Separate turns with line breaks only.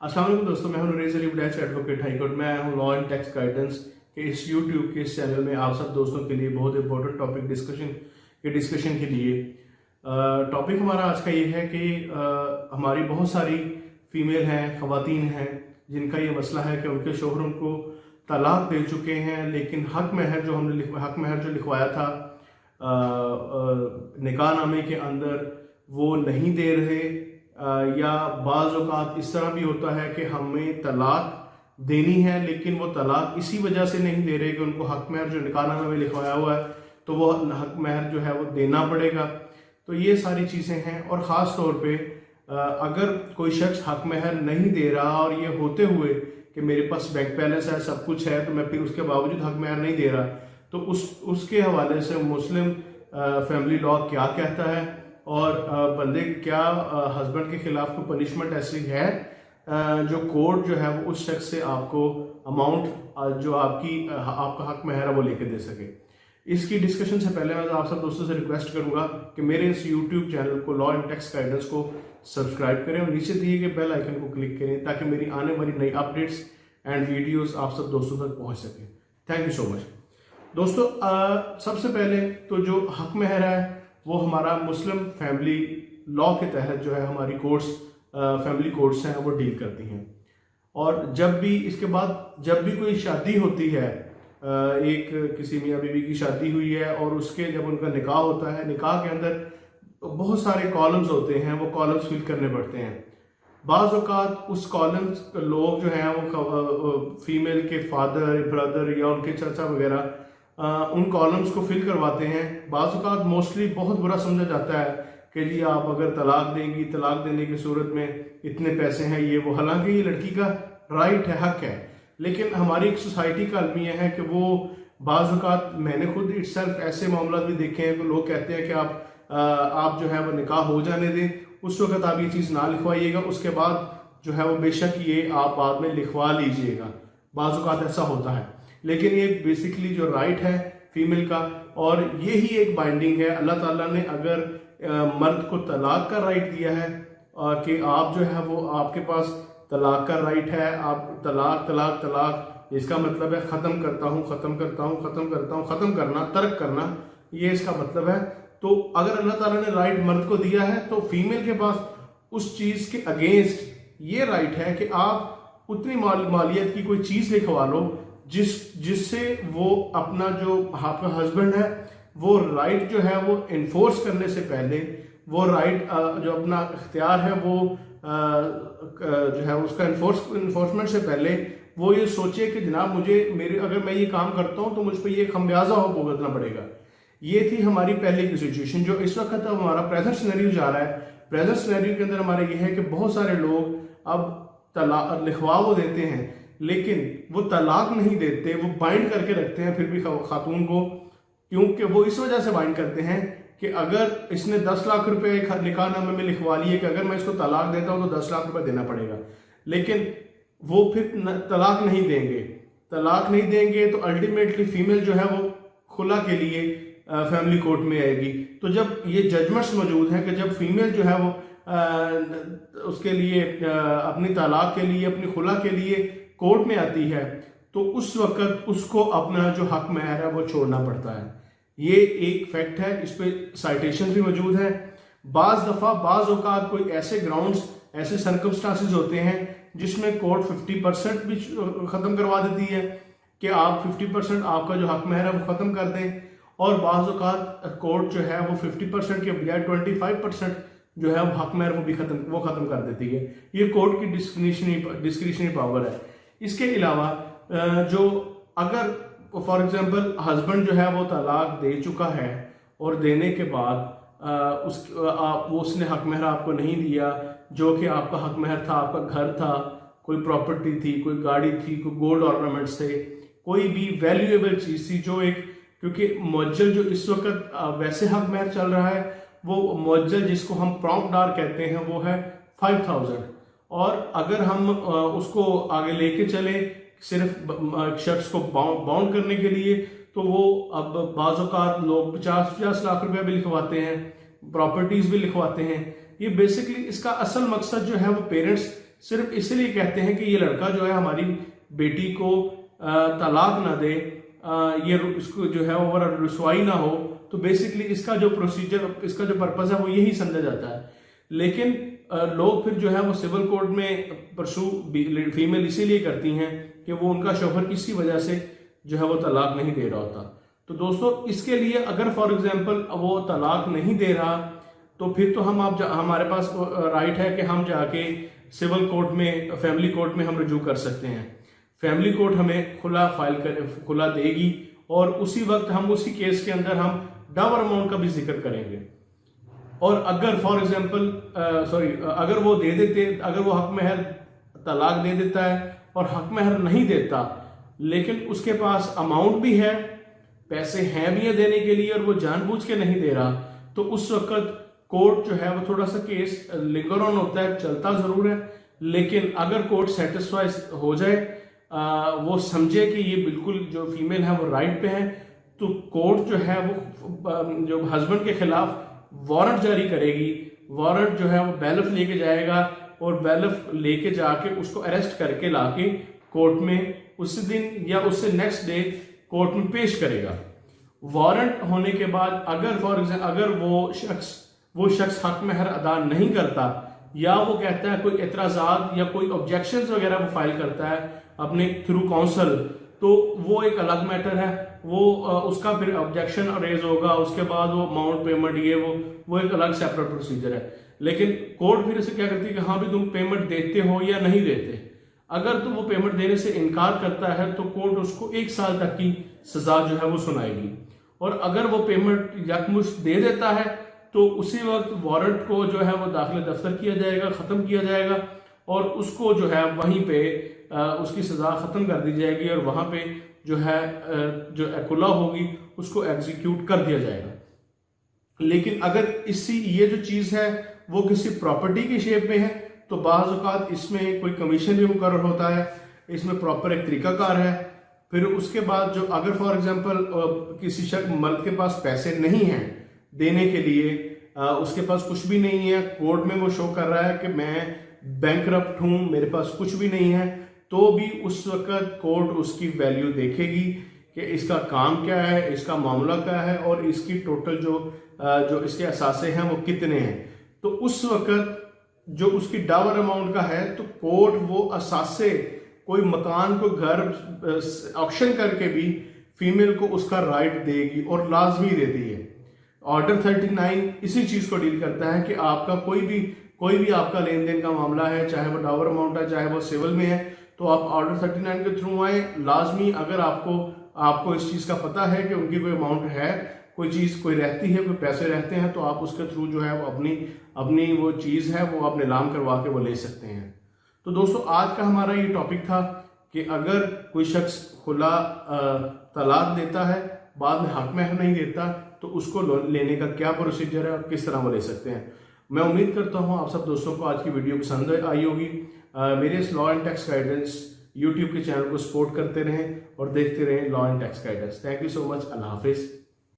अस्सलाम वालेकुम दोस्तों, मैं हूं Naresh Ali बड़ैच, advocate high court में आया हूं लॉ एंड टैक्स गाइडेंस के इस यूट्यूब के इस चैनल में आप सब दोस्तों के लिए बहुत इंपॉर्टेंट टॉपिक डिस्कशन के लिए टॉपिक हमारा आज का ये है कि हमारी बहुत सारी फीमेल हैं, ख़वातीन हैं जिनका ये मसला है कि उनके शोहर उनको तलाक दे चुके हैं, लेकिन हक महर जो लिखवाया था निकाहनामे के अंदर वो नहीं दे रहे, या बाज़ औक़ात इस तरह भी होता है कि हमें तलाक देनी है लेकिन वो तलाक इसी वजह से नहीं दे रहे कि उनको हक महर जो निकाहनामे में लिखवाया हुआ है तो वो हक महर जो है वो देना पड़ेगा। तो ये सारी चीज़ें हैं, और ख़ास तौर पे अगर कोई शख्स हक महर नहीं दे रहा और ये होते हुए कि मेरे पास बैंक बैलेंस है, सब कुछ है, तो मैं फिर उसके बावजूद हक महर नहीं दे रहा, तो उसके हवाले से मुस्लिम फैमिली लॉ क्या कहता है और बंदे क्या हस्बैंड के खिलाफ कोई पनिशमेंट ऐसी है जो कोर्ट जो है वो उस शख्स से आपको अमाउंट जो आपका हक महर है वो लेके दे सके। इसकी डिस्कशन से पहले मैं आप सब दोस्तों से रिक्वेस्ट करूंगा कि मेरे इस यूट्यूब चैनल को लॉ एंड टैक्स गाइडेंस को सब्सक्राइब करें और नीचे दिए गए बेल आइकन को क्लिक करें ताकि मेरी आने वाली नई अपडेट्स एंड वीडियोस आप सब दोस्तों तक पहुंच सके। थैंक यू सो मच दोस्तों। सबसे पहले तो जो हक महर है वो हमारा मुस्लिम फैमिली लॉ के तहत जो है हमारी फैमिली कोर्ट्स हैं वो डील करती हैं। और जब भी इसके बाद जब भी कोई शादी होती है, एक किसी मियाँ बीवी की शादी हुई है और उसके जब उनका निकाह होता है, निकाह के अंदर बहुत सारे कॉलम्स होते हैं, वो कॉलम्स फिल करने पड़ते हैं। बाज़ औक़ात उस कॉलम्स लोग जो हैं वो फीमेल के फादर, ब्रदर या उनके चाचा वगैरह उन कॉलम्स को फिल करवाते हैं। बाज़ औक़ात मोस्टली बहुत बुरा समझा जाता है कि जी आप अगर तलाक देंगी, तलाक देने की सूरत में इतने पैसे हैं ये वो, हालांकि ये लड़की का राइट है, हक है, लेकिन हमारी एक सोसाइटी का अलमिया है कि वो बाज़ औक़ात मैंने खुद इटसेल्फ ऐसे मामला भी देखे हैं कि लोग कहते हैं कि आप जो है वो निकाह हो जाने दें, उस वक्त आप ये चीज़ ना लिखवाइएगा, उसके बाद जो है वो बेशक ये आप बाद में लिखवा लीजिएगा। बाज़ औक़ात ऐसा होता है, लेकिन ये बेसिकली जो राइट है फीमेल का, और यही एक बाइंडिंग है। अल्लाह ताला ने अगर मर्द को तलाक का राइट दिया है कि आप जो है वो आपके पास तलाक का राइट है, आप तलाक तलाक तलाक इसका मतलब है ख़त्म करता हूँ, ख़त्म करता हूँ, ख़त्म करता हूँ, ख़त्म करना, तर्क करना, ये इसका मतलब है। तो अगर अल्लाह ताला ने राइट मर्द को दिया है तो फीमेल के पास उस चीज़ के अगेंस्ट ये राइट है कि आप उतनी मालियत की कोई चीज़ लिखवा लो जिससे वो अपना जो आपका हस्बैंड है वो राइट जो है वो इन्फोर्स करने से पहले, वो राइट जो अपना इख्तियार है वो जो है उसका इन्फोर्समेंट से पहले वो ये सोचे कि जनाब अगर मैं ये काम करता हूँ तो मुझ पर ये खमियाजा हो भुगतना पड़ेगा। ये थी हमारी पहले की सिचुएशन। जो इस वक्त अब हमारा प्रेजेंट सिनेरियो जा रहा है, प्रेजेंट सिनेरियो के अंदर हमारा ये है कि बहुत सारे लोग अब तलाक लिखवा वो देते हैं लेकिन वो तलाक नहीं देते, वो बाइंड करके रखते हैं फिर भी खातून को, क्योंकि वो इस वजह से बाइंड करते हैं कि अगर इसने 10 लाख रुपए निकाहनामे में लिखवा लिए कि अगर मैं इसको तलाक देता हूं तो 10 लाख रुपए देना पड़ेगा, लेकिन वो फिर तलाक नहीं देंगे तो अल्टीमेटली फीमेल जो है वो खुला के लिए फैमिली कोर्ट में आएगी। तो जब ये जजमेंट्स मौजूद हैं कि जब फीमेल जो है वो उसके लिए अपनी तलाक के लिए, अपनी खुला के लिए कोर्ट में आती है तो उस वक्त उसको अपना जो हक महर है वो छोड़ना पड़ता है। ये एक फैक्ट है, इस पे साइटेशन भी मौजूद है। बाज़ औक़ात कोई ऐसे ग्राउंड्स, ऐसे सर्कमस्टांसेस होते हैं जिसमें कोर्ट 50% भी ख़त्म करवा देती है कि आप 50% आपका जो हक महर है वो ख़त्म कर दें, और बाज़ औक़ात कोर्ट जो है वो 50% के बजाय 25% जो है वो हक महर वो ख़त्म कर देती है। ये कोर्ट की डिस्क्रिशनरी पावर है। इसके अलावा जो अगर फॉर एग्जांपल हस्बैंड जो है वो तलाक दे चुका है और देने के बाद उसने हक महर आपको नहीं दिया, जो कि आपका हक महर था, आपका घर था, कोई प्रॉपर्टी थी, कोई गाड़ी थी, कोई गोल्ड ऑर्नामेंट्स थे, कोई भी वैल्यूएबल चीज़ थी, जो एक क्योंकि मुअज्जल जो इस वक्त वैसे हक महर चल रहा है वो मुअज्जल जिसको हम प्रॉम्प्ट डार कहते हैं वो है 5000, और अगर हम उसको आगे लेके चले सिर्फ शख्स को बाउंड करने के लिए तो वो अब बाज़ औक़ात लोग 50 लाख रुपया भी लिखवाते हैं, प्रॉपर्टीज भी लिखवाते हैं। ये बेसिकली इसका असल मकसद जो है वो पेरेंट्स सिर्फ इसलिए कहते हैं कि ये लड़का जो है हमारी बेटी को तलाक ना दे, ये इसको जो है ओवर रुसवाई ना हो, तो बेसिकली इसका जो प्रोसीजर, इसका जो पर्पज है वो यही समझा जाता है। लेकिन लोग फिर जो है वो सिविल कोर्ट में परसू फीमेल इसीलिए करती हैं कि वो उनका शौहर इसी वजह से जो है वो तलाक नहीं दे रहा होता। तो दोस्तों इसके लिए अगर फॉर एग्जांपल वो तलाक नहीं दे रहा तो फिर तो हमारे पास राइट है कि हम जाके सिविल कोर्ट में, फैमिली कोर्ट में हम रजू कर सकते हैं। फैमिली कोर्ट हमें खुला देगी और उसी वक्त हम उसी केस के अंदर हम डावर अमाउंट का भी जिक्र करेंगे। और अगर फॉर एग्जांपल अगर वो दे देते, अगर वो हक महर तलाक दे देता है और हक महर नहीं देता लेकिन उसके पास अमाउंट भी है, पैसे हैं भी है देने के लिए और वो जानबूझ के नहीं दे रहा, तो उस वक्त कोर्ट जो है वो थोड़ा सा केस लिंगर ऑन होता है, चलता जरूर है। लेकिन अगर कोर्ट सेटिस्फाई हो जाए, वो समझे कि ये बिल्कुल जो फीमेल है वो राइट पे है, तो कोर्ट जो है वो जो हस्बैंड के खिलाफ वारंट जारी करेगी। वारंट जो है वो बैलफ लेके जाएगा और बैलफ लेके जाके उसको अरेस्ट करके लाके कोर्ट में उस दिन या उससे नेक्स्ट डे कोर्ट में पेश करेगा। वारंट होने के बाद अगर फॉर एग्जाम्पल अगर वो शख्स हक महर अदा नहीं करता या वो कहता है कोई एतराजात या कोई ऑब्जेक्शंस वगैरह वो फाइल करता है अपने थ्रू काउंसिल, तो वो एक अलग मैटर है, वो उसका फिर ऑब्जेक्शन रेज होगा, उसके बाद वो अमाउंट पेमेंट ये वो एक अलग सेपरेट प्रोसीजर है। लेकिन कोर्ट फिर इसे क्या करती है कि हाँ भी तुम पेमेंट देते हो या नहीं देते। अगर तो वो पेमेंट देने से इनकार करता है तो कोर्ट उसको 1 साल तक की सजा जो है वो सुनाएगी। और अगर वो पेमेंट यकमुश्त दे देता है तो उसी वक्त वारंट को जो है वो दाखिल दफ्तर किया जाएगा, खत्म किया जाएगा और उसको जो है वहीं पे उसकी सजा खत्म कर दी जाएगी और वहां पे जो है जो खुला होगी उसको एग्जीक्यूट कर दिया जाएगा। लेकिन अगर ये जो चीज है वो किसी प्रॉपर्टी की शेप में है तो बाज़ औक़ात इसमें कोई कमीशन भी मुकर्रर होता है, इसमें प्रॉपर एक तरीकाकार है। फिर उसके बाद जो अगर फॉर एग्जांपल किसी शख्स मर्द के पास पैसे नहीं हैं देने के लिए, उसके पास कुछ भी नहीं है, कोर्ट में वो शो कर रहा है कि मैं बैंकरप्ट हूं, मेरे पास कुछ भी नहीं है, तो भी उस वक्त कोर्ट उसकी वैल्यू देखेगी कि इसका काम क्या है, इसका मामला क्या है और इसकी टोटल जो इसके असासे हैं वो कितने हैं। तो उस वक्त जो उसकी डावर अमाउंट का है तो कोर्ट वो असासे, कोई मकान को घर ऑक्शन करके भी फीमेल को उसका राइट देगी और लाजमी देती है। ऑर्डर 39 इसी चीज को डील करता है कि आपका कोई भी आपका लेन देन का मामला है, चाहे वो डावर अमाउंट है चाहे वो सिविल में है, तो आप ऑर्डर 39 के थ्रू आए। लाजमी अगर आपको इस चीज का पता है कि उनकी कोई अमाउंट है, कोई चीज कोई रहती है, कोई पैसे रहते हैं, तो आप उसके थ्रू जो है वो अपनी वो चीज है वो आप नीलाम करवा के वो ले सकते हैं। तो दोस्तों आज का हमारा ये टॉपिक था कि अगर कोई शख्स खुला तलाक देता है, बाद में हक महर नहीं देता, तो उसको लेने का क्या प्रोसीजर है और किस तरह वो ले सकते हैं। मैं उम्मीद करता हूं आप सब दोस्तों को आज की वीडियो पसंद आई होगी। मेरे इस law and tax guidance YouTube के चैनल को सपोर्ट करते रहें और देखते रहें law and tax guidance. Thank you so much. Allah Hafiz.